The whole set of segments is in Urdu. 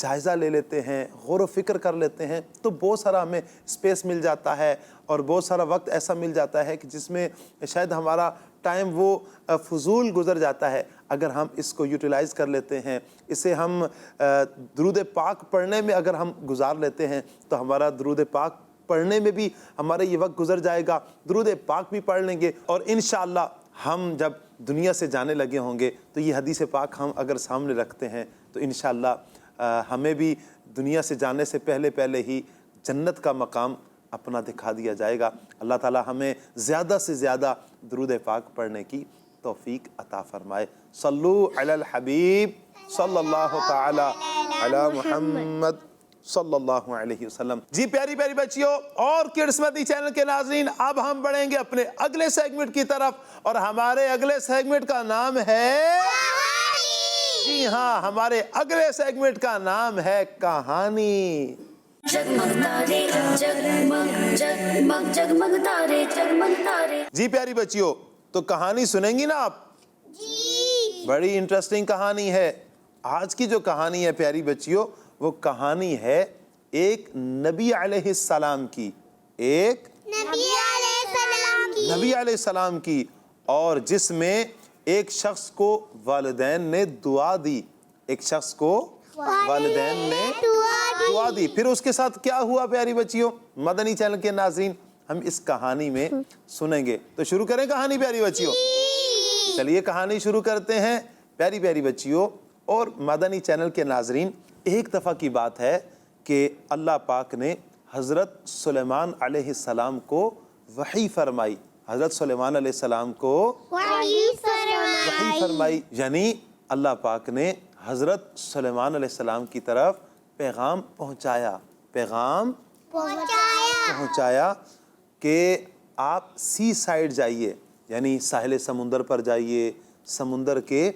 جائزہ لے لیتے ہیں, غور و فکر کر لیتے ہیں, تو بہت سارا ہمیں اسپیس مل جاتا ہے اور بہت سارا وقت ایسا مل جاتا ہے کہ جس میں شاید ہمارا ٹائم وہ فضول گزر جاتا ہے. اگر ہم اس کو یوٹیلائز کر لیتے ہیں, اسے ہم درود پاک پڑھنے میں اگر ہم گزار لیتے ہیں, تو ہمارا درود پاک پڑھنے میں بھی ہمارا یہ وقت گزر جائے گا, درود پاک بھی پڑھ لیں گے, اور انشاءاللہ ہم جب دنیا سے جانے لگے ہوں گے تو یہ حدیث پاک ہم اگر سامنے رکھتے ہیں تو انشاءاللہ ہمیں بھی دنیا سے جانے سے پہلے ہی جنت کا مقام اپنا دکھا دیا جائے گا. اللہ تعالی ہمیں زیادہ سے زیادہ درود پاک پڑھنے کی توفیق عطا فرمائے. صلو علی الحبیب صلی اللہ تعالی علی محمد صلی اللہ علیہ وسلم. جی پیاری پیاری بچیوں اور کڈس مدنی چینل کے ناظرین, اب ہم بڑھیں گے اپنے اگلے سیگمنٹ کی طرف, اور ہمارے اگلے سیگمنٹ کا نام ہے, جی ہاں, ہمارے اگلے سیگمنٹ کا نام ہے کہانی. جگمگ تارے جگمگ جگمگ جگمگ تارے جگمگ تارے. جی پیاری بچیوں, تو کہانی سنیں گی نا آپ؟ جی. بڑی انٹرسٹنگ کہانی ہے. آج کی جو کہانی ہے پیاری بچیوں, وہ کہانی ہے ایک نبی علیہ السلام کی, ایک نبی علیہ السلام کی. نبی علیہ السلام کی, اور جس میں ایک شخص کو والدین نے دعا دی, ایک شخص کو والدین نے دعا دی. پھر اس کے ساتھ کیا ہوا پیاری بچیوں؟ مدنی چینل کے ناظرین ہم اس کہانی میں سنیں گے. تو شروع کریں کہانی پیاری بچیوں؟ چلیے کہانی شروع کرتے ہیں پیاری پیاری بچیوں اور مدنی چینل کے ناظرین. ایک دفعہ کی بات ہے کہ اللہ پاک نے حضرت سلیمان علیہ السلام کو وحی فرمائی. حضرت سلیمان علیہ السلام کو وحی فرمائی, یعنی اللہ پاک نے حضرت سلیمان علیہ السلام کی طرف پیغام پہنچایا, پیغام پہنچایا کہ آپ سی سائڈ جائیے, یعنی ساحل سمندر پر جائیے, سمندر کے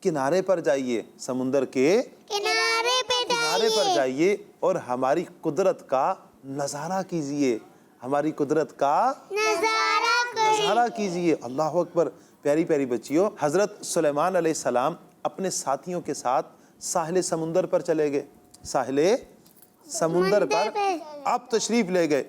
کنارے پر جائیے, سمندر کے کنارے پر جائیے اور ہماری قدرت کا نظارہ کیجئے, ہماری قدرت کا نظارہ کیجئے. اللہ اکبر. پیاری پیاری بچیوں, حضرت سلیمان علیہ السلام اپنے ساتھیوں کے ساتھ ساحل سمندر پر چلے گئے, ساحل سمندر پر آپ تشریف لے گئے,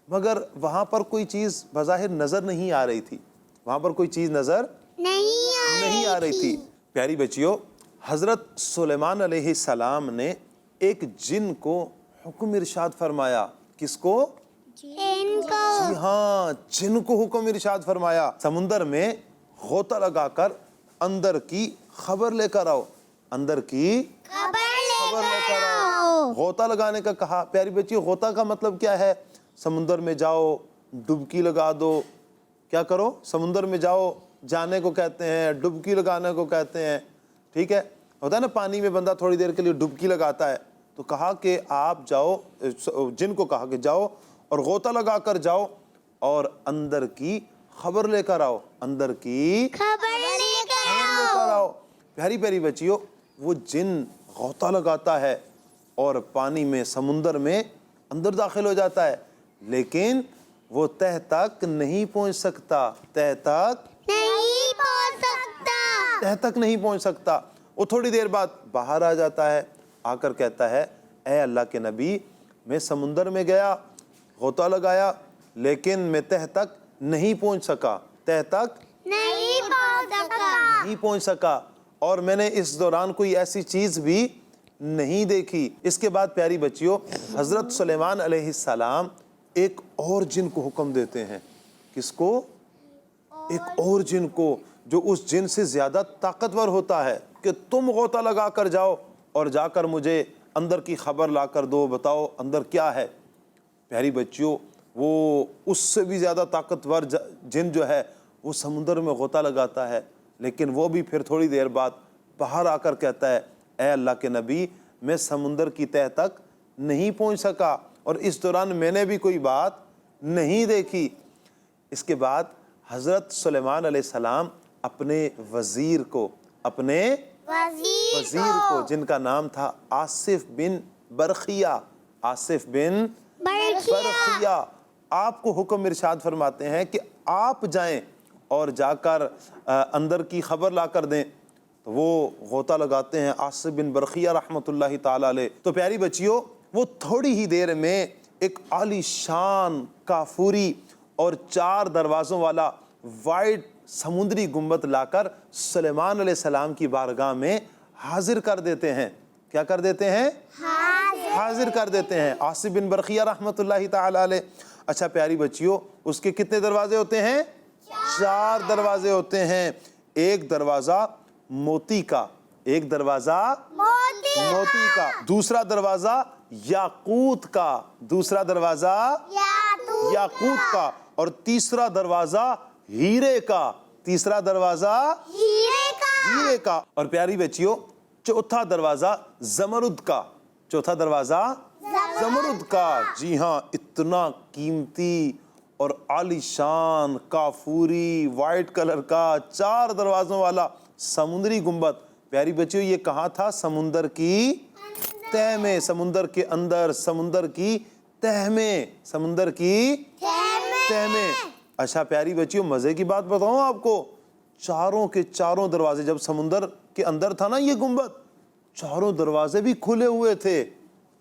مگر وہاں پر کوئی چیز بظاہر نظر نہیں آ رہی تھی, وہاں پر کوئی چیز نظر نہیں آ رہی تھی. پیاری بچیوں, حضرت سلیمان علیہ السلام نے ایک جن کو حکم ارشاد فرمایا. کس کو؟ جی ہاں, جن کو حکم ارشاد فرمایا, سمندر میں غوطہ لگا کر اندر کی خبر لے کر آؤ, اندر کی خبر لے کر آؤ. غوطہ لگانے کا کہا. پیاری بچی, غوطہ کا مطلب کیا ہے؟ سمندر میں جاؤ, ڈبکی لگا دو. کیا کرو؟ سمندر میں جاؤ, جانے کو کہتے ہیں, ڈبکی لگانے کو کہتے ہیں. ٹھیک ہے, ہوتا ہے نا پانی میں بندہ تھوڑی دیر کے لیے ڈبکی لگاتا ہے. تو کہا کہ آپ جاؤ, جن کو کہا کہ جاؤ اور غوطہ لگا کر جاؤ اور اندر کی خبر لے کر آؤ, اندر کی خبر لے کر آؤ. پیاری پیاری بچیوں, وہ جن غوطہ لگاتا ہے اور پانی میں, سمندر میں اندر داخل ہو جاتا ہے, لیکن وہ تہ تک نہیں پہنچ سکتا, تہ تک نہیں پہنچ سکتا. وہ تھوڑی دیر بعد باہر آ جاتا ہے, آ کر کہتا ہے اے اللہ کے نبی, میں سمندر میں گیا, غوطہ لگایا, لیکن میں تہ تک نہیں پہنچ سکا, تہ تک نہیں پہنچ سکا, اور میں نے اس دوران کوئی ایسی چیز بھی نہیں دیکھی. اس کے بعد پیاری بچیوں, حضرت سلیمان علیہ السلام ایک اور جن کو حکم دیتے ہیں. کس کو؟ ایک اور جن کو, جو اس جن سے زیادہ طاقتور ہوتا ہے, کہ تم غوطہ لگا کر جاؤ اور جا کر مجھے اندر کی خبر لا کر دو, بتاؤ اندر کیا ہے. پیاری بچیوں, وہ اس سے بھی زیادہ طاقتور جن جو ہے وہ سمندر میں غوطہ لگاتا ہے, لیکن وہ بھی پھر تھوڑی دیر بعد باہر آ کر کہتا ہے اے اللہ کے نبی, میں سمندر کی تہ تک نہیں پہنچ سکا, اور اس دوران میں نے بھی کوئی بات نہیں دیکھی. اس کے بعد حضرت سلیمان علیہ السلام اپنے وزیر کو, اپنے وزیر کو, جن کا نام تھا آصف بن برخیہ, آصف بن برخیہ, آپ کو حکم ارشاد فرماتے ہیں کہ آپ جائیں اور جا کر اندر کی خبر لا کر دیں. تو وہ غوطہ لگاتے ہیں آصف بن برقیہ رحمۃ اللہ تعالی علیہ. تو پیاری بچیوں وہ تھوڑی ہی دیر میں ایک عالی شان کافوری اور 4 دروازوں والا وائٹ سمندری گنبد لا کر سلیمان علیہ السلام کی بارگاہ میں حاضر کر دیتے ہیں. کیا کر دیتے ہیں؟ حاضر کر دیتے ہیں آصف بن برقیہ رحمۃ اللہ تعالی علیہ. اچھا پیاری بچیوں اس کے کتنے دروازے ہوتے ہیں؟ 4 دروازے ہوتے ہیں. ایک دروازہ موتی کا، ایک دروازہ موتی کا، دوسرا دروازہ یاقوت کا، دوسرا دروازہ یاقوت کا، اور تیسرا دروازہ ہیرے کا، تیسرا دروازہ ہیرے کا. اور پیاری بچیوں چوتھا دروازہ زمرد کا، چوتھا دروازہ زمرد کا. جی ہاں اتنا قیمتی اور عالی شان کافوری وائٹ کلر کا 4 دروازوں والا سمندری گنبد. پیاری بچیوں یہ کہاں تھا؟ سمندر کی تہ میں، سمندر کے اندر، سمندر کی تہ میں، سمندر کی تہ میں. اچھا پیاری بچیوں مزے کی بات بتاؤں آپ کو، چاروں کے چاروں دروازے، جب سمندر کے اندر تھا نا یہ گنبد، چاروں دروازے بھی کھلے ہوئے تھے،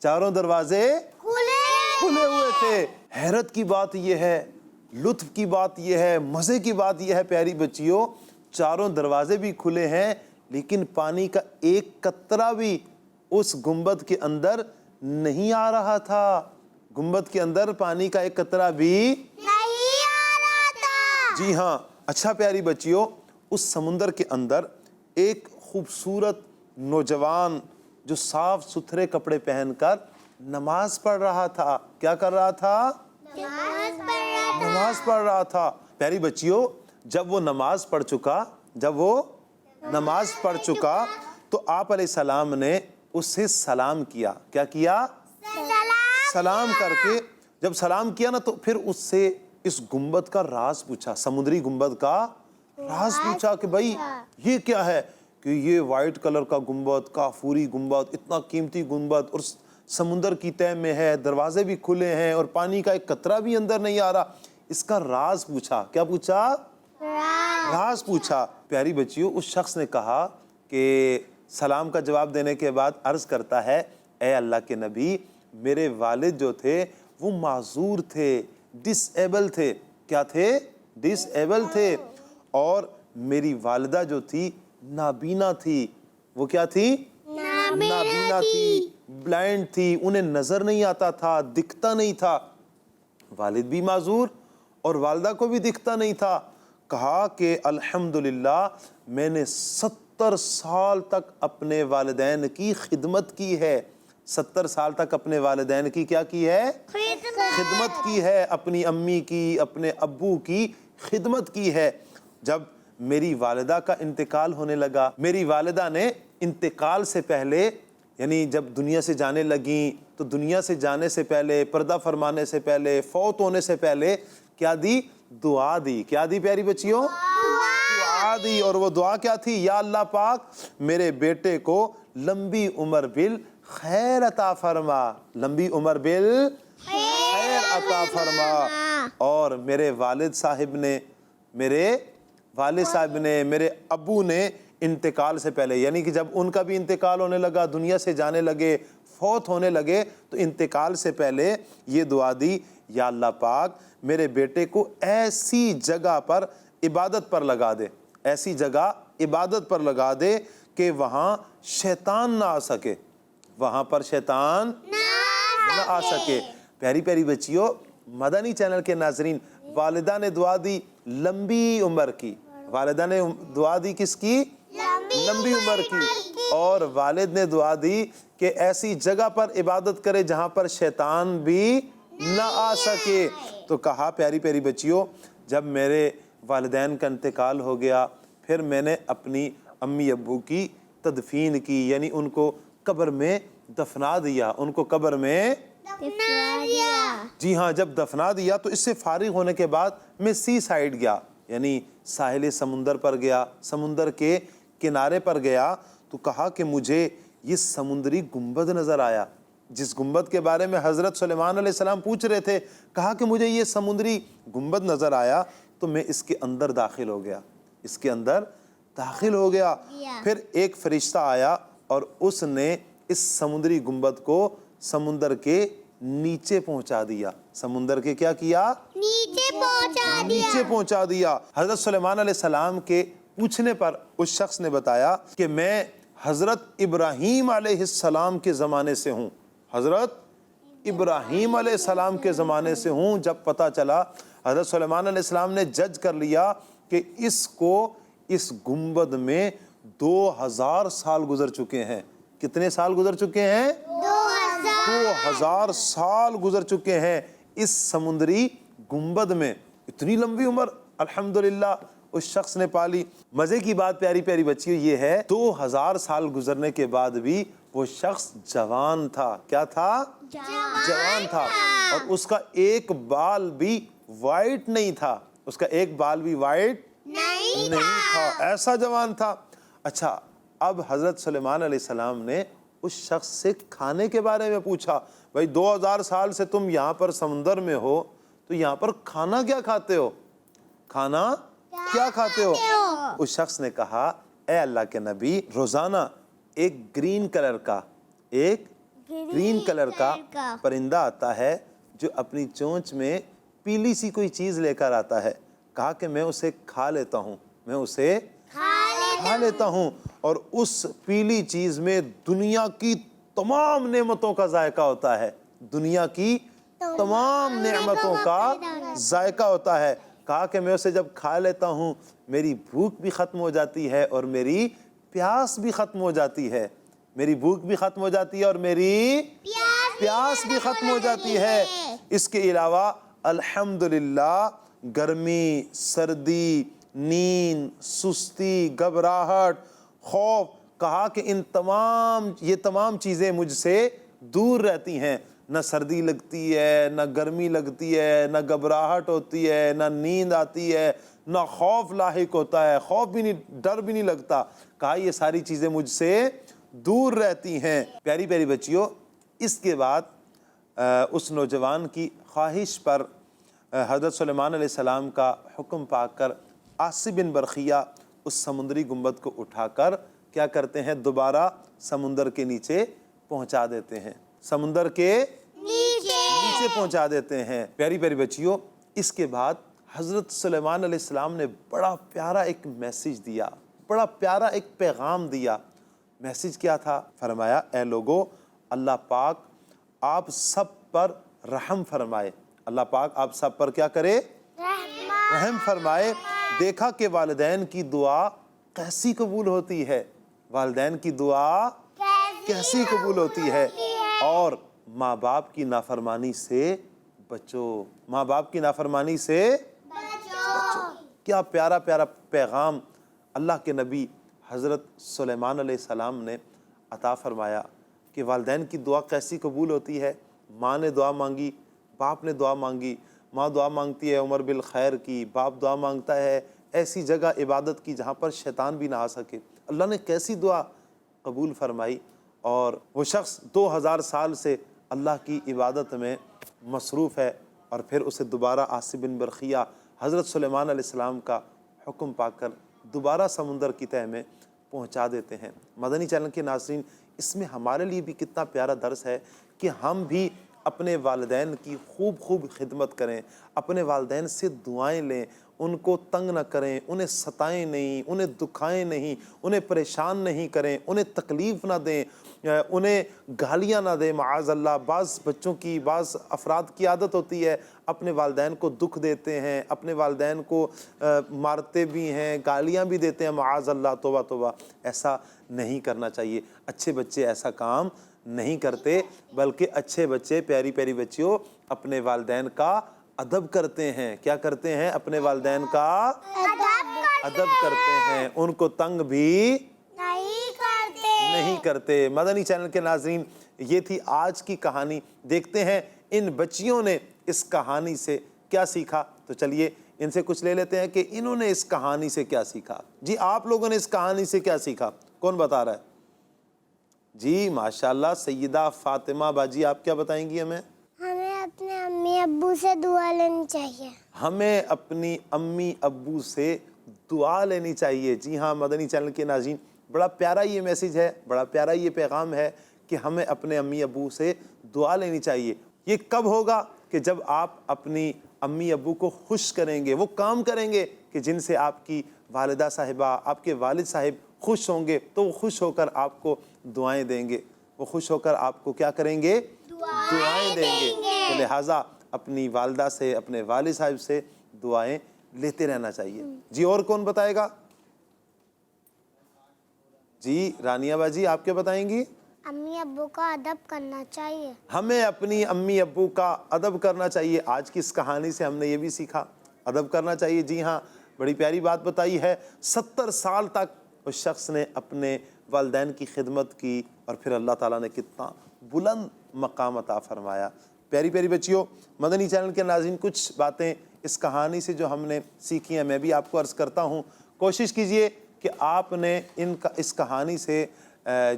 چاروں دروازے کھلے ہوئے تھے. حیرت کی بات یہ ہے، لطف کی بات یہ ہے، مزے کی بات یہ ہے پیاری بچیوں، چاروں دروازے بھی کھلے ہیں لیکن پانی کا ایک قطرہ بھی اس گنبد کے اندر نہیں آ رہا تھا. گنبد کے اندر پانی کا ایک قطرہ بھی نہیں آ رہا تھا. جی ہاں. اچھا پیاری بچیوں اس سمندر کے اندر ایک خوبصورت نوجوان جو صاف ستھرے کپڑے پہن کر نماز پڑھ رہا تھا. کیا کر رہا تھا؟ نماز پڑھ رہا تھا. پیاری بچیوں جب وہ نماز پڑھ چکا تو آپ علیہ السلام نے اس سے سلام کیا. کیا کیا؟ سلام کر کے جب سلام کیا نا تو پھر اس سے اس گنبد کا راز پوچھا، سمندری گنبد کا راز پوچھا کہ بھائی یہ کیا ہے؟ کہ یہ وائٹ کلر کا گنبد، کافوری گنبد، اتنا قیمتی گنبد اور سمندر کی تہ میں ہے، دروازے بھی کھلے ہیں اور پانی کا ایک قطرہ بھی اندر نہیں آ رہا، اس کا راز پوچھا. کیا پوچھا؟ راز پوچھا. پیاری بچیوں اس شخص نے کہا کہ سلام کا جواب دینے کے بعد عرض کرتا ہے اے اللہ کے نبی میرے والد جو تھے وہ معذور تھے، ڈس ایبل تھے. کیا تھے؟ ڈس ایبل تھے. اور میری والدہ جو تھی نابینا تھی. وہ کیا تھی؟ نابینا تھی، بلائنڈ تھی، انہیں نظر نہیں آتا تھا، دکھتا نہیں تھا. والد بھی معذور اور والدہ کو بھی دکھتا نہیں تھا. کہا کہ الحمدللہ میں نے 70 سال تک اپنے والدین کی خدمت کی ہے. 70 سال تک اپنے والدین کی کیا کی ہے؟ خدمت کی ہے. اپنی امی کی، اپنے ابو کی خدمت کی ہے. جب میری والدہ کا انتقال ہونے لگا، میری والدہ نے انتقال سے پہلے یعنی جب دنیا سے جانے لگیں تو دنیا سے جانے سے پہلے، پردہ فرمانے سے پہلے، فوت ہونے سے پہلے کیا دی؟ دعا دی. کیا دی پیاری بچیوں؟ دعا دی. اور وہ دعا کیا تھی؟ یا اللہ پاک میرے بیٹے کو لمبی عمر بالخیر عطا فرما، لمبی عمر بالخیر عطا فرما. اور میرے والد صاحب نے، میرے ابو نے انتقال سے پہلے یعنی کہ جب ان کا بھی انتقال ہونے لگا، دنیا سے جانے لگے، فوت ہونے لگے، تو انتقال سے پہلے یہ دعا دی یا اللہ پاک میرے بیٹے کو ایسی جگہ پر عبادت پر لگا دے، ایسی جگہ عبادت پر لگا دے کہ وہاں شیطان نہ آ سکے، وہاں پر شیطان نہ آ سکے. پیاری پیاری بچیوں مدنی چینل کے ناظرین والدہ نے دعا دی لمبی عمر کی. والدہ نے دعا دی کس کی؟ لمبی عمر کی. اور والد نے دعا دی کہ ایسی جگہ پر عبادت کرے جہاں پر شیطان بھی نہ آ سکے. تو کہا پیاری پیاری بچیوں جب میرے والدین کا انتقال ہو گیا پھر میں نے اپنی امی ابو کی تدفین کی، یعنی ان کو قبر میں دفنا دیا، ان کو قبر میں جی ہاں جب دفنا دیا تو اس سے فارغ ہونے کے بعد میں سی سائیڈ گیا، یعنی ساحل سمندر پر گیا، سمندر کے کنارے پر گیا. تو کہا کہ مجھے یہ سمندری گنبد نظر آیا جس گنبد کے بارے میں حضرت سلیمان علیہ السلام پوچھ رہے تھے. کہا کہ مجھے یہ سمندری گنبد نظر آیا تو میں اس کے اندر داخل ہو گیا، اس کے اندر داخل ہو گیا. پھر ایک فرشتہ آیا اور اس نے اس سمندری گنبد کو سمندر کے نیچے پہنچا دیا. سمندر کے کیا کیا؟ نیچے پہنچا دیا. حضرت سلیمان علیہ السلام کے پوچھنے پر اس شخص نے بتایا کہ میں حضرت ابراہیم علیہ السلام کے زمانے سے ہوں. حضرت ابراہیم علیہ السلام کے زمانے سے ہوں. جب پتہ چلا حضرت سلیمان علیہ السلام نے جج کر لیا کہ اس کو اس گنبد میں 2000 سال گزر چکے ہیں. کتنے سال گزر چکے ہیں؟ 2000 سال گزر چکے ہیں اس سمندری گنبد میں. اتنی لمبی عمر الحمدللہ اس شخص نے پالی. مزے کی بات پیاری پیاری بچیوں یہ ہے 2000 سال گزرنے کے بعد بھی وہ شخص جوان تھا. کیا تھا؟ جوان تھا. اور اس کا ایک بال بھی وائٹ نہیں تھا. اس کا ایک بال بھی وائٹ نہیں تھا. ایسا جوان تھا. اچھا اب حضرت سلیمان علیہ السلام نے اس شخص سے کھانے کے بارے میں پوچھا. بھائی 2000 سال سے تم یہاں پر سمندر میں ہو تو یہاں پر کھانا کیا کھاتے ہو؟ کھانا کیا کھاتے ہو؟ اس شخص نے کہا اے اللہ کے نبی روزانہ ایک گرین کلر کا پرندہ آتا ہے جو اپنی چونچ میں پیلی سی کوئی چیز لے کر آتا ہے. کہا کہ میں اسے کھا لیتا ہوں اور اس پیلی چیز میں دنیا کی تمام نعمتوں کا ذائقہ ہوتا ہے. دنیا کی تمام نعمتوں کا ذائقہ ہوتا ہے. کہا کہ میں اسے جب کھا لیتا ہوں میری بھوک بھی ختم ہو جاتی ہے اور میری پیاس بھی ختم ہو جاتی ہے. میری بھوک بھی ختم ہو جاتی ہے اور میری پیاس بھی ختم ہو جاتی ہے. اس کے علاوہ الحمدللہ گرمی، سردی، نیند، سستی، گھبراہٹ، خوف، کہا کہ یہ تمام چیزیں مجھ سے دور رہتی ہیں. نہ سردی لگتی ہے، نہ گرمی لگتی ہے، نہ گھبراہٹ ہوتی ہے، نہ نیند آتی ہے، نہ خوف لاحق ہوتا ہے. خوف بھی نہیں، ڈر بھی نہیں لگتا. کہا یہ ساری چیزیں مجھ سے دور رہتی ہیں. پیاری پیاری بچیوں اس کے بعد اس نوجوان کی خواہش پر حضرت سلیمان علیہ السلام کا حکم پا کر عاصب بن برخیہ اس سمندری گنبد کو اٹھا کر کیا کرتے ہیں؟ دوبارہ سمندر کے نیچے پہنچا دیتے ہیں. سمندر کے نیچے پہنچا دیتے ہیں. پیاری پیاری بچیوں اس کے بعد حضرت سلیمان علیہ السلام نے بڑا پیارا ایک میسیج دیا، بڑا پیارا ایک پیغام دیا. میسیج کیا تھا؟ فرمایا اے لوگو اللہ پاک آپ سب پر رحم فرمائے. اللہ پاک آپ سب پر کیا کرے؟ رحم فرمائے. دیکھا کہ والدین کی دعا کیسی قبول ہوتی ہے. والدین کی دعا کیسی قبول ہوتی ہے. اور ماں باپ کی نافرمانی سے بچو. ماں باپ کی نافرمانی سے بچو. کیا پیارا پیارا پیغام اللہ کے نبی حضرت سلیمان علیہ السلام نے عطا فرمایا کہ والدین کی دعا کیسی قبول ہوتی ہے. ماں نے دعا مانگی، باپ نے دعا مانگی. ماں دعا مانگتی ہے عمر بالخیر کی، باپ دعا مانگتا ہے ایسی جگہ عبادت کی جہاں پر شیطان بھی نہ آ سکے. اللہ نے کیسی دعا قبول فرمائی. اور وہ شخص 2000 سال سے اللہ کی عبادت میں مصروف ہے اور پھر اسے دوبارہ عاصب بن برخیہ حضرت سلیمان علیہ السلام کا حکم پا کر دوبارہ سمندر کی تہہ میں پہنچا دیتے ہیں. مدنی چینل کے ناظرین اس میں ہمارے لیے بھی کتنا پیارا درس ہے کہ ہم بھی اپنے والدین کی خوب خدمت کریں، اپنے والدین سے دعائیں لیں، ان کو تنگ نہ کریں، انہیں ستائیں نہیں، انہیں دکھائیں نہیں، انہیں پریشان نہیں کریں، انہیں تکلیف نہ دیں، انہیں گالیاں نہ دیں. معاذ اللہ بعض بچوں کی، بعض افراد کی عادت ہوتی ہے اپنے والدین کو دکھ دیتے ہیں، اپنے والدین کو مارتے بھی ہیں، گالیاں بھی دیتے ہیں. معاذ اللہ، توبہ توبہ. ایسا نہیں کرنا چاہیے. اچھے بچے ایسا کام نہیں کرتے، بلکہ اچھے بچے پیاری پیاری بچیوں اپنے والدین کا ادب کرتے ہیں. کیا کرتے ہیں؟ اپنے والدین کا ادب کرتے ہیں، ان کو تنگ بھی نہیں کرتے. مدنی چینل کے ناظرین یہ تھی آج کی کہانی. دیکھتے ہیں ان بچیوں نے اس کہانی سے کیا سیکھا. تو چلیے ان سے کچھ لے لیتے ہیں کہ انہوں نے اس کہانی سے کیا سیکھا. جی آپ لوگوں نے اس کہانی سے کیا سیکھا؟ کون بتا رہا ہے؟ جی ماشاءاللہ سیدہ فاطمہ باجی آپ کیا بتائیں گی ہمیں؟ ہمیں اپنے امی ابو سے دعا لینی چاہیے. ہمیں اپنی امی ابو سے دعا لینی چاہیے۔ جی ہاں مدنی چینل کے ناظرین، بڑا پیارا یہ میسیج ہے، بڑا پیارا یہ پیغام ہے کہ ہمیں اپنے امی ابو سے دعا لینی چاہیے۔ یہ کب ہوگا؟ کہ جب آپ اپنی امی ابو کو خوش کریں گے، وہ کام کریں گے کہ جن سے آپ کی والدہ صاحبہ، آپ کے والد صاحب خوش ہوں گے، تو وہ خوش ہو کر آپ کو دعائیں دیں گے، وہ خوش ہو کر آپ کو کیا کریں گے؟ دعائیں دیں گے۔ تو لہٰذا اپنی والدہ سے، اپنے والد صاحب سے دعائیں لیتے رہنا چاہیے۔ جی اور کون بتائے گا؟ جی رانیہ باجی آپ کیا بتائیں گی؟ امی ابو کا ادب کرنا چاہیے۔ ہمیں اپنی امی ابو کا ادب کرنا چاہیے۔ آج کی اس کہانی سے ہم نے یہ بھی سیکھا، ادب کرنا چاہیے۔ جی ہاں بڑی پیاری بات بتائی ہے۔ 70 سال تک اس شخص نے اپنے والدین کی خدمت کی اور پھر اللہ تعالیٰ نے کتنا بلند مقام عطا فرمایا۔ پیاری پیاری بچیوں، مدنی چینل کے ناظرین، کچھ باتیں اس کہانی سے جو ہم نے سیکھی ہیں میں بھی آپ کو عرض کرتا ہوں۔ کوشش کیجئے کہ آپ نے اس کہانی سے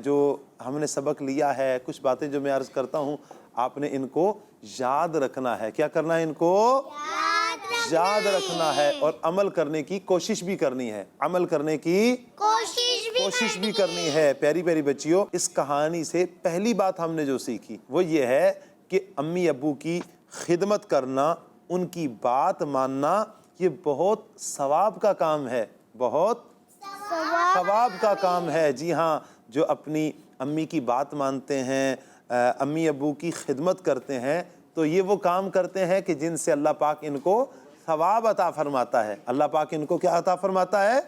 جو ہم نے سبق لیا ہے، کچھ باتیں جو میں عرض کرتا ہوں، آپ نے ان کو یاد رکھنا ہے۔ کیا کرنا ہے؟ ان کو یاد رکھنا ہے اور عمل کرنے کی کوشش بھی کرنی ہے، عمل کرنے کی کوشش بھی کرنی ہے۔ پیاری پیاری بچیوں، اس کہانی سے پہلی بات ہم نے جو سیکھی وہ یہ ہے کہ امی ابو کی خدمت کرنا، ان کی بات ماننا، یہ بہت ثواب کا کام ہے، بہت ثواب کا کام ہے۔ جی ہاں، جو اپنی امی کی بات مانتے ہیں، امی ابو کی خدمت کرتے ہیں، تو یہ وہ کام کرتے ہیں کہ جن سے اللہ پاک ان کو ثواب عطا فرماتا ہے۔ اللہ پاک ان کو کیا عطا فرماتا ہے؟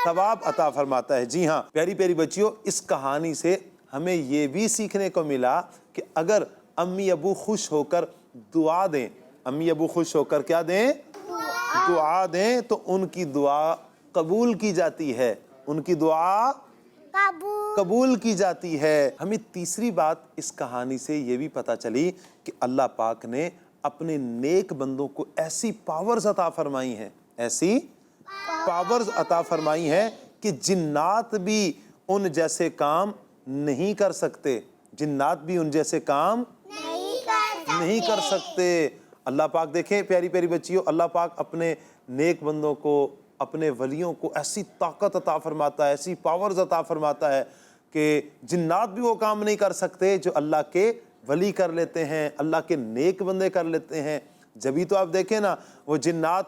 ثواب عطا فرماتا ہے۔ جی ہاں پیاری پیاری بچیوں، اس کہانی سے ہمیں یہ بھی سیکھنے کو ملا کہ اگر امی ابو خوش ہو کر دعا دیں، امی ابو خوش ہو کر کیا دیں؟ دعا دیں، تو ان کی دعا قبول کی جاتی ہے، ان کی دعا قبول کی جاتی ہے۔ ہمیں تیسری بات اس کہانی سے یہ بھی پتہ چلی کہ اللہ پاک نے اپنے نیک بندوں کو ایسی پاورز عطا فرمائی ہیں، ایسی پاورز عطا فرمائی ہیں کہ جنات بھی ان جیسے کام نہیں کر سکتے، جنات بھی ان جیسے کام نہیں کر سکتے۔ اللہ پاک دیکھیں پیاری پیاری بچیوں، اللہ پاک اپنے نیک بندوں کو، اپنے ولیوں کو ایسی طاقت عطا فرماتا ہے، ایسی پاورز عطا فرماتا ہے کہ جنات بھی وہ کام نہیں کر سکتے جو اللہ کے ولی کر لیتے ہیں، اللہ کے نیک بندے کر لیتے ہیں۔ جبھی تو آپ دیکھیں نا، وہ جنات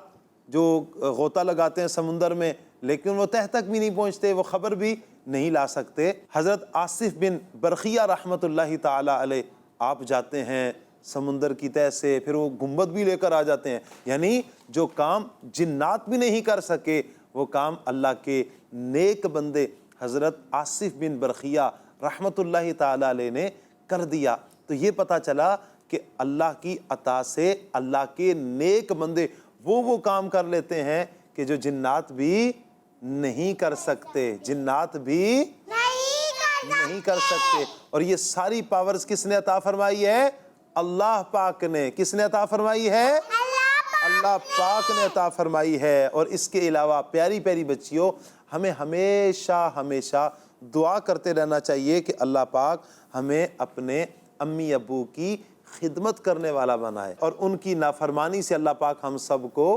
جو غوطہ لگاتے ہیں سمندر میں، لیکن وہ تہ تک بھی نہیں پہنچتے، وہ خبر بھی نہیں لا سکتے۔ حضرت آصف بن برخیہ رحمت اللہ تعالی علیہ، آپ جاتے ہیں سمندر کی تہ سے، پھر وہ گنبد بھی لے کر آ جاتے ہیں، یعنی جو کام جنات بھی نہیں کر سکے وہ کام اللہ کے نیک بندے حضرت آصف بن برخیہ رحمت اللہ تعالی علیہ نے کر دیا۔ تو یہ پتہ چلا کہ اللہ کی عطا سے اللہ کے نیک بندے وہ کام کر لیتے ہیں کہ جو جنات بھی نہیں کر سکتے، جنات بھی نہیں کر سکتے۔ اور یہ ساری پاورز کس نے عطا فرمائی ہے؟ اللہ پاک نے۔ کس نے عطا فرمائی ہے؟ اللہ پاک نے عطا فرمائی ہے۔ اور اس کے علاوہ پیاری پیاری بچیوں، ہمیں ہمیشہ ہمیشہ دعا کرتے رہنا چاہیے کہ اللہ پاک ہمیں اپنے امی ابو کی خدمت کرنے والا بنائے اور ان کی نافرمانی سے اللہ پاک ہم سب کو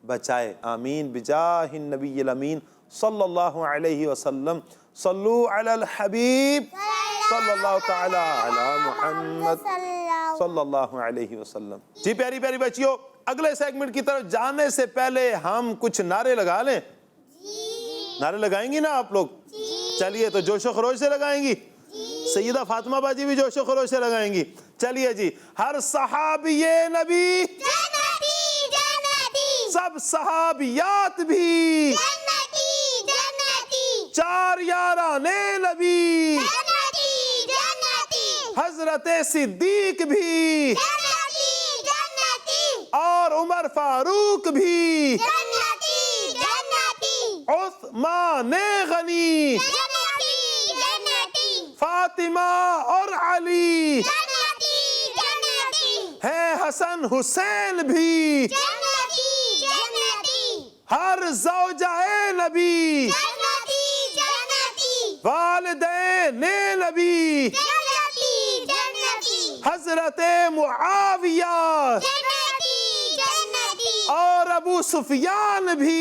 بچائے۔ آمین بجاہ النبی الامین صلی اللہ علیہ وسلم۔ صلو علی الحبیب صلی اللہ تعالی علی محمد صلی اللہ علیہ وسلم۔ جی پیاری پیاری بچیوں، اگلے سیگمنٹ کی طرف جانے سے پہلے ہم کچھ نعرے لگا لیں۔ نعرے لگائیں گی نا آپ لوگ؟ چلیے تو جوش و خروش سے لگائیں گی؟ سیدہ فاطمہ باجی بھی جوش و خروش سے لگائیں گی؟ چلیے جی، ہر صحابی نبی جنتی جنتی، سب صحابیات بھی، جنتی جنتی، چار یاران نبی، جنتی جنتی، حضرت صدیق بھی جنتی جنتی، اور عمر فاروق بھی، جنتی جنتی، عثمان غنی، جنتی جنتی، فاطمہ اور علی، جنتی جنتی، ہیں حسن حسین بھی، جنتی جنتی، ہر زوجہ نبی، جنتی جنتی، والدین نبی، جنتی جنتی، حضرت معاویہ جنتی جنتی، اور ابو سفیان بھی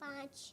5।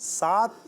7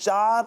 4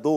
2?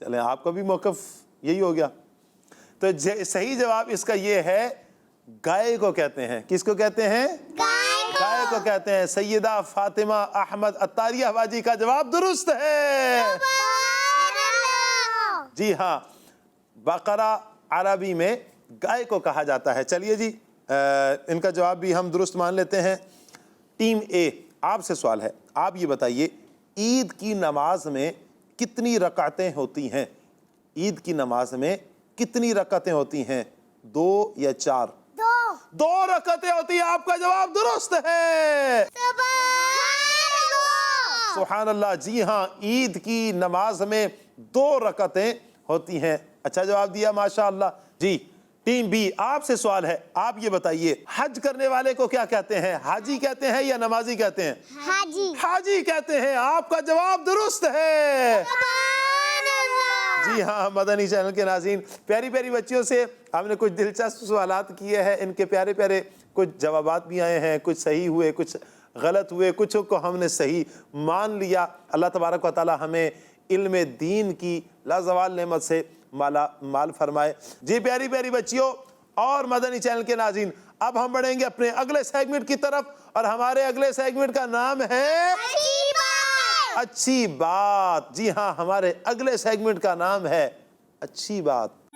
چلیں آپ کا بھی موقف یہی ہو گیا. تو صحیح جواب اس کا یہ ہے گائے کو کہتے ہیں. کس کو کہتے ہیں؟ گائے کو کہتے ہیں. سیدہ فاطمہ احمد عطاریہ باجی کا جواب درست ہے. جی ہاں، بقرہ عربی میں گائے کو کہا جاتا ہے. چلیے جی ان کا جواب بھی ہم درست مان لیتے ہیں. ٹیم اے آپ سے سوال ہے. آپ یہ بتائیے عید کی نماز میں کتنی رکعتیں ہوتی ہیں؟ عید کی نماز میں کتنی رکعتیں ہوتی ہیں؟ 2 یا 4؟ 2 رکعتیں ہوتی ہیں. آپ کا جواب درست ہے. سبحان اللہ. جی ہاں، عید کی نماز میں 2 رکعتیں ہوتی ہیں. اچھا جواب دیا ماشاء اللہ. جی ٹیم بی آپ سے سوال ہے. آپ یہ بتائیے حج کرنے والے کو کیا کہتے ہیں؟ حاجی کہتے ہیں یا نمازی کہتے ہیں؟ حاجی کہتے ہیں. آپ کا جواب درست ہے. جی ہاں مدنی چینل کے ناظرین، پیاری پیاری بچیوں سے ہم نے کچھ دلچسپ سوالات کیے ہیں. ان کے پیارے پیارے کچھ جوابات بھی آئے ہیں. کچھ صحیح ہوئے، کچھ غلط ہوئے، کچھ کو ہم نے صحیح مان لیا. اللہ تبارک و تعالی ہمیں علم دین کی لازوال نعمت سے مال فرمائے. جی پیاری پیاری بچیوں اور مدنی چینل کے ناظرین، اب ہم بڑھیں گے اپنے اگلے سیگمنٹ کی طرف، اور ہمارے اگلے سیگمنٹ کا نام ہے اچھی بات. جی ہاں، ہمارے اگلے سیگمنٹ کا نام ہے اچھی بات.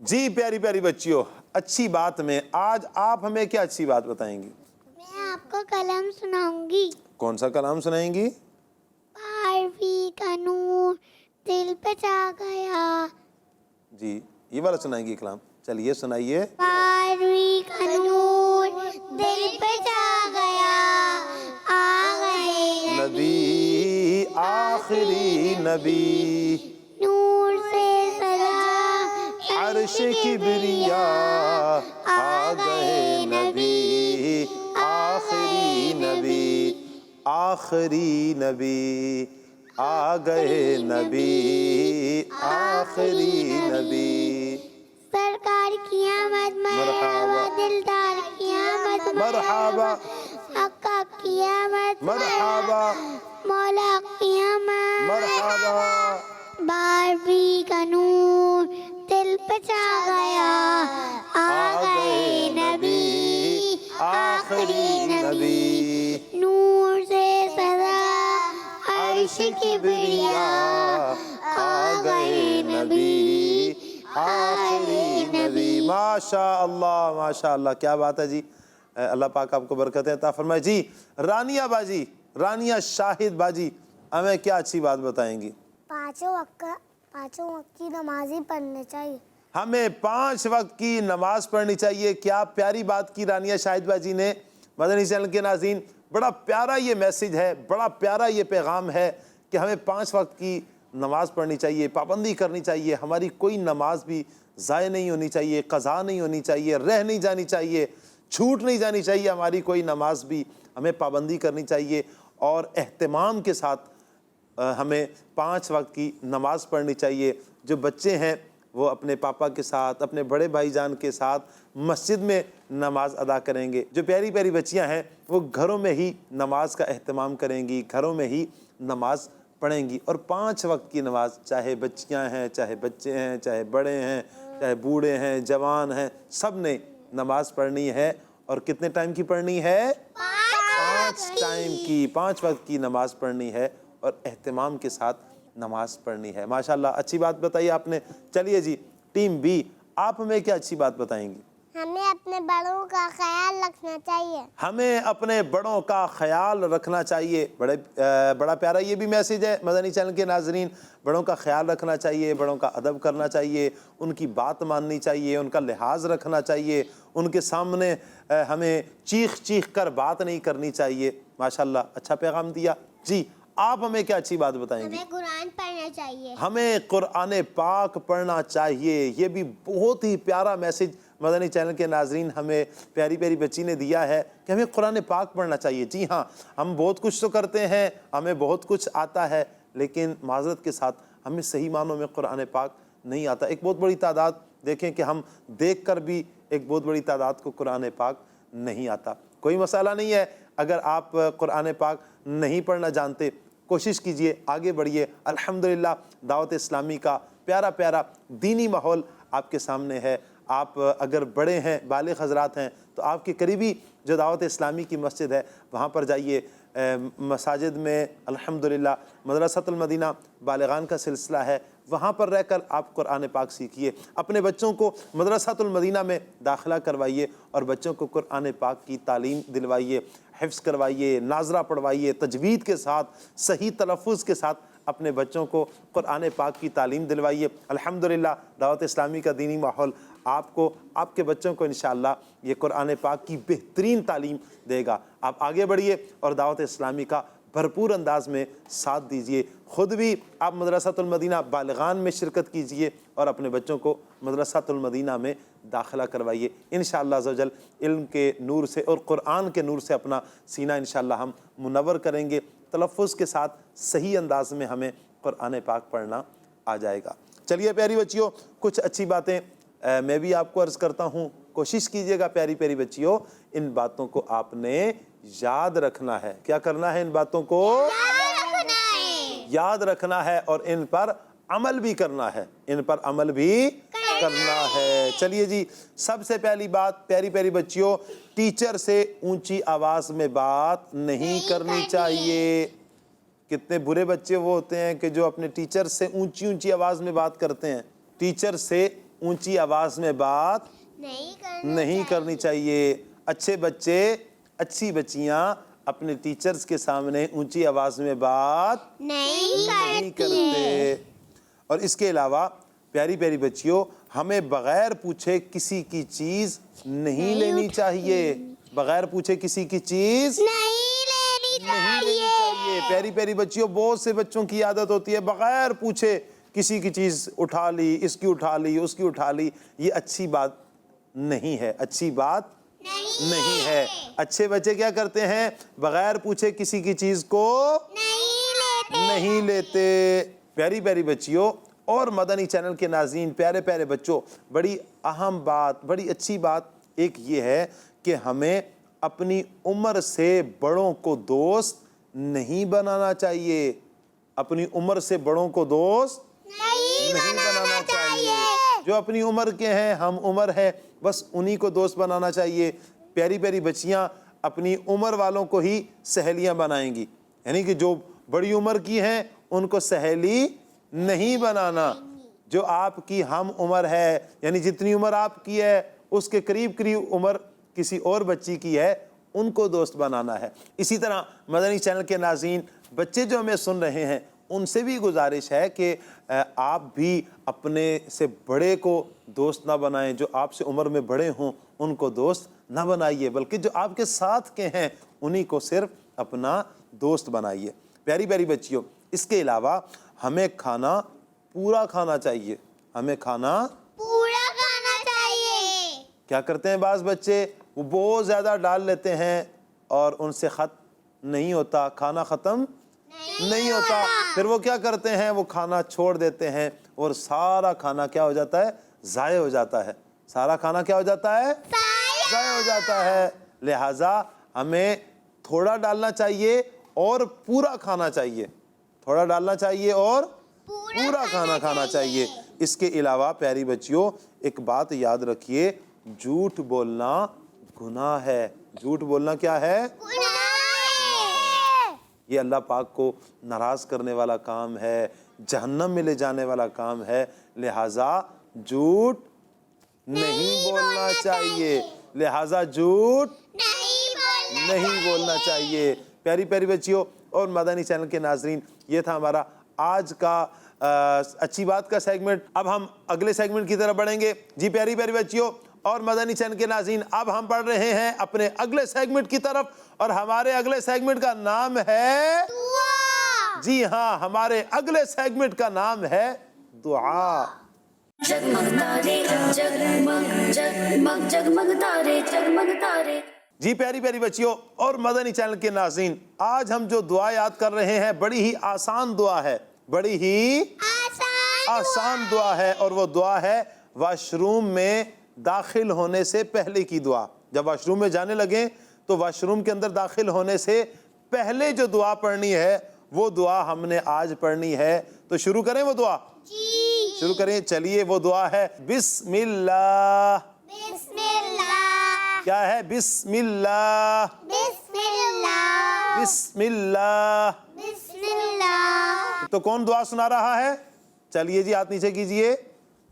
جی پیاری پیاری بچیوں، اچھی بات میں آج آپ ہمیں کیا اچھی بات بتائیں گی؟ میں آپ کو کلام سناؤں گی. کون سا کلام سنائیں گی؟ 12ویں کا نور دل پہ چھا گیا. جی یہ والا سنائیں گی کلام. چلیے سنائیے. 12ویں کا نور دل پہ چھا گیا، آ گئے نبی آخری نبی، نور سے سجا عرش کبریا، آ گئے نبی آخری نبی، آخری نبی، آ گئے نبی آخری نبی. سرکار کی آمد مرحبا، دلدار کی آمد مرحبا، آقا کی آمد مرحبا، مولا کی آمد مرحبا. 12ویں کا نور دل پہ چھا گیا، آ گئے نبی آخری نبی، نور سے سزا عرش کبریا، آ گئے نبی آخری نبی. ماشاء اللہ ماشاء اللہ، کیا بات ہے جی. اللہ پاک آپ کو برکتیں عطا فرمائے. جی رانیہ باجی، رانیہ شاہد باجی ہمیں کیا اچھی بات بتائیں گی؟ 5 وقت کی نماز ہی پڑھنی چاہیے. ہمیں 5 وقت کی نماز پڑھنی چاہیے. کیا پیاری بات کی رانیہ شاہد باجی نے. مدنی چینل کے ناظرین، بڑا پیارا یہ میسج ہے، بڑا پیارا یہ پیغام ہے کہ ہمیں 5 وقت کی نماز پڑھنی چاہیے، پابندی کرنی چاہیے. ہماری کوئی نماز بھی ضائع نہیں ہونی چاہیے، قضا نہیں ہونی چاہیے، رہ نہیں جانی چاہیے، چھوٹ نہیں جانی چاہیے. ہماری کوئی نماز بھی ہمیں پابندی کرنی چاہیے اور اہتمام کے ساتھ ہمیں 5 وقت کی نماز پڑھنی چاہیے. جو بچے ہیں وہ اپنے پاپا کے ساتھ، اپنے بڑے بھائی جان کے ساتھ مسجد میں نماز ادا کریں گے. جو پیاری پیاری بچیاں ہیں وہ گھروں میں ہی نماز کا اہتمام کریں گی، گھروں میں ہی نماز پڑھیں گی. اور 5 وقت کی نماز، چاہے بچیاں ہیں، چاہے بچے ہیں، چاہے بڑے ہیں، چاہے بوڑھے ہیں، جوان ہیں، سب نے نماز پڑھنی ہے. اور کتنے ٹائم کی پڑھنی ہے؟ 5 ٹائم کی، 5 وقت کی نماز پڑھنی ہے اور اہتمام کے ساتھ نماز پڑھنی ہے. ماشاءاللہ اچھی بات بتائی آپ نے. چلیے جی ٹیم بی آپ ہمیں کیا اچھی بات بتائیں گی؟ ہمیں اپنے بڑوں کا خیال رکھنا چاہیے. ہمیں اپنے بڑوں کا خیال رکھنا چاہیے. بڑا پیارا یہ بھی میسیج ہے مدنی چینل کے ناظرین. بڑوں کا خیال رکھنا چاہیے، بڑوں کا ادب کرنا چاہیے، ان کی بات ماننی چاہیے، ان کا لحاظ رکھنا چاہیے، ان کے سامنے ہمیں چیخ کر بات نہیں کرنی چاہیے. ماشاءاللہ اچھا پیغام دیا. جی آپ ہمیں کیا اچھی بات بتائیں گی؟ ہمیں قرآن پڑھنا چاہیے. ہمیں قرآن پاک پڑھنا چاہیے. یہ بھی بہت ہی پیارا میسج مدنی چینل کے ناظرین ہمیں پیاری پیاری بچی نے دیا ہے کہ ہمیں قرآن پاک پڑھنا چاہیے. جی ہاں، ہم بہت کچھ تو کرتے ہیں، ہمیں بہت کچھ آتا ہے، لیکن معذرت کے ساتھ ہمیں صحیح معنوں میں قرآن پاک نہیں آتا. ایک بہت بڑی تعداد دیکھیں کہ ہم دیکھ کر بھی ایک بہت بڑی تعداد کو قرآن پاک نہیں آتا. کوئی مسئلہ نہیں ہے، اگر آپ قرآن پاک نہیں پڑھنا جانتے کوشش کیجئے، آگے بڑھیے۔ الحمدللہ دعوت اسلامی کا پیارا پیارا دینی ماحول آپ کے سامنے ہے۔ آپ اگر بڑے ہیں، بالغ حضرات ہیں، تو آپ کے قریبی جو دعوت اسلامی کی مسجد ہے وہاں پر جائیے۔ مساجد میں الحمدللہ مدرسۃ المدینہ بالغان کا سلسلہ ہے، وہاں پر رہ کر آپ قرآن پاک سیکھیے۔ اپنے بچوں کو مدرسۃ المدینہ میں داخلہ کروائیے اور بچوں کو قرآن پاک کی تعلیم دلوائیے، حفظ کروائیے، ناظرہ پڑھوائیے، تجوید کے ساتھ صحیح تلفظ کے ساتھ اپنے بچوں کو قرآن پاک کی تعلیم دلوائیے۔ الحمدللہ دعوت اسلامی کا دینی ماحول آپ کو، آپ کے بچوں کو انشاءاللہ یہ قرآن پاک کی بہترین تعلیم دے گا۔ آپ آگے بڑھیے اور دعوت اسلامی کا بھرپور انداز میں ساتھ دیجئے۔ خود بھی آپ مدرسۃ المدینہ بالغان میں شرکت کیجئے اور اپنے بچوں کو مدرسۃ المدینہ میں داخلہ کروائیے۔ انشاءاللہ عزوجل علم کے نور سے اور قرآن کے نور سے اپنا سینہ انشاءاللہ ہم منور کریں گے۔ تلفظ کے ساتھ صحیح انداز میں ہمیں قرآن پاک پڑھنا آ جائے گا۔ چلیے پیاری بچیوں، کچھ اچھی باتیں میں بھی آپ کو عرض کرتا ہوں، کوشش کیجئے گا پیاری پیاری بچیوں، ان باتوں کو آپ نے یاد رکھنا ہے۔ کیا کرنا ہے؟ ان باتوں کو یاد رکھنا ہے اور ان پر عمل بھی کرنا ہے، ان پر عمل بھی کرنا ہے۔ چلیے جی، سب سے پہلی بات پیاری پیاری بچیوں، ٹیچر سے اونچی آواز میں بات نہیں کرنی چاہیے۔ کتنے برے بچے وہ ہوتے ہیں کہ جو اپنے ٹیچر سے اونچی اونچی آواز میں بات کرتے ہیں۔ ٹیچر سے اونچی آواز میں بات نہیں کرنی چاہیے۔ اچھے بچے، اچھی بچیاں اپنے ٹیچرز کے سامنے اونچی آواز میں بات نہیں کرتے۔ اور اس کے علاوہ پیاری پیاری بچیوں، ہمیں بغیر پوچھے کسی کی چیز نہیں لینی چاہیے۔ بغیر پوچھے کسی کی چیز نہیں لینی چاہیے۔ پیاری پیاری بچیوں، بہت سے بچوں کی عادت ہوتی ہے بغیر پوچھے کسی کی چیز اٹھا لی، اس کی اٹھا لی، اس کی اٹھا لی۔ یہ اچھی بات نہیں ہے، اچھی بات نہیں ہے۔ اچھے بچے کیا کرتے ہیں؟ بغیر پوچھے کسی کی چیز کو نہیں لیتے۔ پیاری پیاری بچیوں اور مدنی چینل کے ناظرین، پیارے پیارے بچوں، بڑی اہم بات، بڑی اچھی بات ایک یہ ہے کہ ہمیں اپنی عمر سے بڑوں کو دوست نہیں بنانا چاہیے۔ اپنی عمر سے بڑوں کو دوست نہیں بنانا چاہیے۔ جو اپنی عمر کے ہیں، ہم عمر ہیں، بس انہی کو دوست بنانا چاہیے۔ پیاری پیاری بچیاں اپنی عمر والوں کو ہی سہیلیاں بنائیں گی، یعنی کہ جو بڑی عمر کی ہیں ان کو سہیلی نہیں بنانا۔ جو آپ کی ہم عمر ہے، یعنی جتنی عمر آپ کی ہے اس کے قریب قریب عمر کسی اور بچی کی ہے، ان کو دوست بنانا ہے۔ اسی طرح مدنی چینل کے ناظرین، بچے جو ہمیں سن رہے ہیں، ان سے بھی گزارش ہے کہ آپ بھی اپنے سے بڑے کو دوست نہ بنائیں۔ جو آپ سے عمر میں بڑے ہوں ان کو دوست نہ بنائیے، بلکہ جو آپ کے ساتھ کے ہیں انہی کو صرف اپنا دوست بنائیے۔ پیاری پیاری بچیوں، اس کے علاوہ ہمیں کھانا پورا کھانا چاہیے۔ ہمیں کھانا پورا کھانا چاہیے۔ کیا کرتے ہیں بعض بچے؟ وہ بہت زیادہ ڈال لیتے ہیں اور ان سے ختم نہیں ہوتا، کھانا ختم نہیں ہوتا۔ پھر وہ کیا کرتے ہیں؟ وہ کھانا چھوڑ دیتے ہیں اور سارا کھانا کیا ہو جاتا ہے؟ ضائع ہو جاتا ہے۔ سارا کھانا کیا ہو جاتا ہے؟ ضائع ہو جاتا ہے۔ لہٰذا ہمیں تھوڑا ڈالنا چاہیے اور پورا کھانا چاہیے۔ تھوڑا ڈالنا چاہیے اور پورا کھانا چاہیے۔ اس کے علاوہ پیاری بچیوں، ایک بات یاد رکھیے، جھوٹ بولنا گناہ ہے۔ جھوٹ بولنا کیا ہے؟ یہ اللہ پاک کو ناراض کرنے والا کام ہے، جہنم میں لے جانے والا کام ہے۔ لہٰذا جھوٹ نہیں بولنا چاہیے۔ لہٰذا جھوٹ نہیں بولنا چاہیے۔ پیاری پیاری بچیوں اور مدنی چینل کے ناظرین، یہ تھا ہمارا آج کا اچھی بات کا سیگمنٹ۔ اب ہم اگلے سیگمنٹ کی طرف بڑھیں گے۔ جی پیاری پیاری بچیوں اور مدنی چینل کے ناظرین، اب ہم بڑھ رہے ہیں اپنے اگلے سیگمنٹ کی طرف، اور ہمارے اگلے سیگمنٹ کا نام ہے دعا۔ جی ہاں، ہمارے اگلے سیگمنٹ کا نام ہے دعا۔ جگمگ تارے جگمگ جگمگ جگمگ تارے جگمگ تارے۔ جی پیاری پیاری بچیوں اور مدنی چینل کے ناظرین، آج ہم جو دعا یاد کر رہے ہیں بڑی ہی آسان دعا ہے، بڑی ہی آسان دعا ہے، اور وہ دعا ہے واش روم میں داخل ہونے سے پہلے کی دعا۔ جب واش روم میں جانے لگیں تو واش روم کے اندر داخل ہونے سے پہلے جو دعا پڑھنی ہے وہ دعا ہم نے آج پڑھنی ہے. تو شروع کریں وہ دعا, شروع کریں. چلیے وہ دعا ہے بسم اللہ. بسم اللہ. کیا ہے؟ بسم اللہ. بسم اللہ. بسم اللہ. بسم اللہ. تو کون دعا سنا رہا ہے؟ چلیے جی ہاتھ نیچے کیجئے.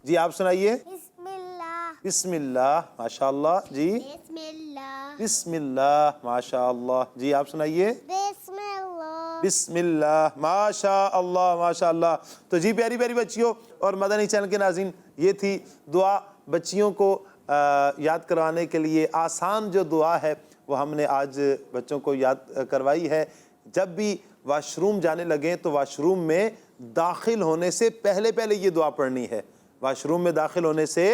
جی آپ سنائیے. بسم اللہ. بسم اللہ. ماشاء اللہ. جی بسم اللہ. بسم اللہ. ماشاء اللہ. جی آپ سنائیے. بسم اللہ. بسم اللہ. ماشاء اللہ ماشاء اللہ. تو جی پیاری پیاری بچیوں اور مدنی چینل کے ناظرین, یہ تھی دعا بچیوں کو یاد کروانے کے لیے. آسان جو دعا ہے وہ ہم نے آج بچوں کو یاد کروائی ہے. جب بھی واش روم جانے لگیں تو واش روم میں داخل ہونے سے پہلے پہلے یہ دعا پڑھنی ہے. واش روم میں داخل ہونے سے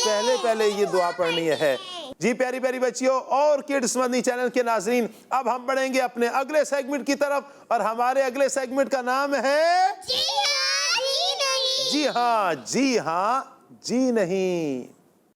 پہلے پہلے یہ دعا پڑھنی ہے. جی پیاری پیاری بچیوں اور کڈس مدنی چینل کے ناظرین, اب ہم بڑھیں گے اپنے اگلے سیگمنٹ کی طرف, اور ہمارے اگلے سیگمنٹ کا نام ہے جی ہاں جی نہیں. جی ہاں جی ہاں جی نہیں.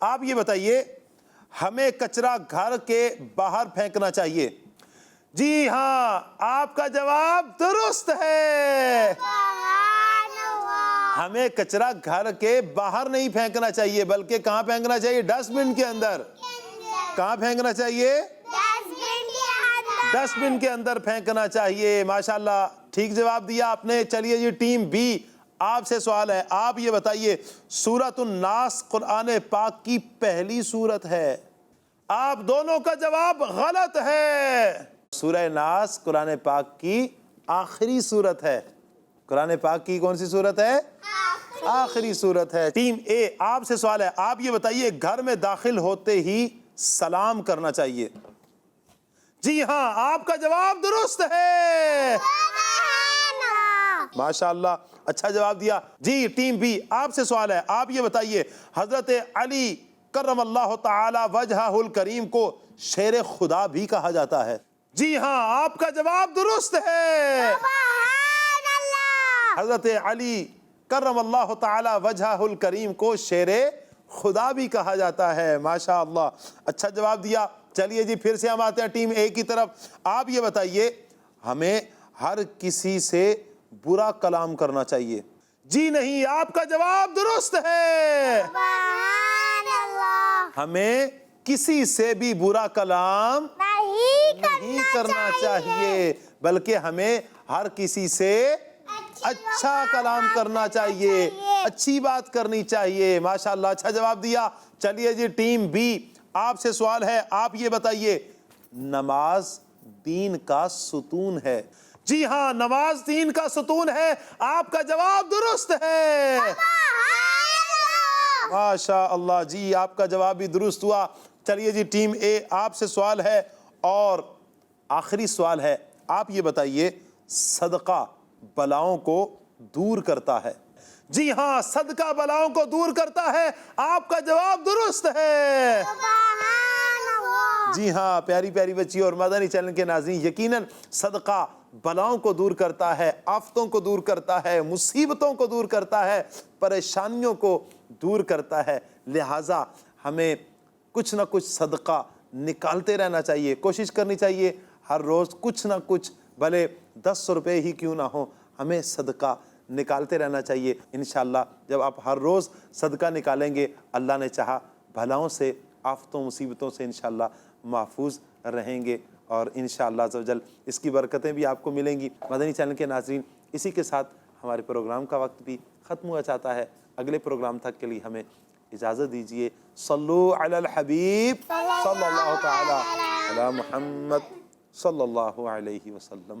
آپ یہ بتائیے, ہمیں کچرا گھر کے باہر پھینکنا چاہیے؟ جی ہاں, آپ کا جواب درست ہے. سبحان اللہ. ہمیں کچرا گھر کے باہر نہیں پھینکنا چاہیے بلکہ کہاں پھینکنا چاہیے؟ ڈسٹ بن کے اندر. کہاں پھینکنا چاہیے؟ ڈسٹ بن کے اندر پھینکنا چاہیے. ماشاءاللہ ٹھیک جواب دیا آپ نے. چلیے جی ٹیم بی, آپ سے سوال ہے. آپ یہ بتائیے, سورۃ الناس قرآن پاک کی پہلی سورت ہے. آپ دونوں کا جواب غلط ہے. سورہ ناس قرآن پاک کی آخری سورت ہے. قرآن پاک کی کون سی سورت ہے؟ آخری سورت ہے. ٹیم اے, آپ سے سوال ہے. آپ یہ بتائیے, گھر میں داخل ہوتے ہی سلام کرنا چاہیے؟ جی ہاں, آپ کا جواب درست ہے. ماشاءاللہ اچھا جواب دیا. جی ٹیم بی, آپ سے سوال ہے. آپ یہ بتائیے, حضرت علی کرم اللہ تعالی وجہہ الکریم کو شیر خدا بھی کہا جاتا ہے؟ جی ہاں, آپ کا جواب درست ہے. حضرت علی کرم اللہ تعالی وجہہ الکریم کو شیر خدا بھی کہا جاتا ہے. ماشاءاللہ اچھا جواب دیا. چلیے جی پھر سے ہم آتے ہیں ٹیم اے کی طرف. آپ یہ بتائیے, ہمیں ہر کسی سے برا کلام کرنا چاہیے؟ جی نہیں, آپ کا جواب درست ہے. ہمیں کسی سے بھی برا کلام نہیں کرنا چاہیے بلکہ ہمیں ہر کسی سے اچھا کلام کرنا چاہیے, اچھی بات کرنی چاہیے. ماشاءاللہ اچھا جواب دیا. چلیے جی ٹیم بی, آپ سے سوال ہے. آپ یہ بتائیے, نماز دین کا ستون ہے؟ جی ہاں, نماز دین کا ستون ہے. آپ کا جواب درست ہے. ماشاء اللہ, جی آپ کا جواب بھی درست ہوا. چلیے جی ٹیم اے, آپ سے سوال ہے اور آخری سوال ہے. آپ یہ بتائیے, صدقہ بلاؤں کو دور کرتا ہے؟ جی ہاں, صدقہ بلاؤں کو دور کرتا ہے. آپ کا جواب درست ہے. جی ہاں پیاری پیاری بچی اور مدنی چینل کے ناظرین, یقیناً صدقہ بلاؤں کو دور کرتا ہے, آفتوں کو دور کرتا ہے, مصیبتوں کو دور کرتا ہے, پریشانیوں کو دور کرتا ہے. لہٰذا ہمیں کچھ نہ کچھ صدقہ نکالتے رہنا چاہیے. کوشش کرنی چاہیے ہر روز کچھ نہ کچھ, بھلے 10 روپے ہی کیوں نہ ہو, ہمیں صدقہ نکالتے رہنا چاہیے. انشاءاللہ جب آپ ہر روز صدقہ نکالیں گے, اللہ نے چاہا بھلاؤں سے, آفتوں مصیبتوں سے انشاءاللہ محفوظ رہیں گے, اور انشاءاللہ عز و جل اس کی برکتیں بھی آپ کو ملیں گی. مدنی چینل کے ناظرین, اسی کے ساتھ ہمارے پروگرام کا وقت بھی ختم ہوا چاہتا ہے. اگلے پروگرام تک کے لیے ہمیں اجازت دیجیے. صلو علی الحبیب صلی اللہ تعالی علی محمد صلی اللہ علیہ وسلم.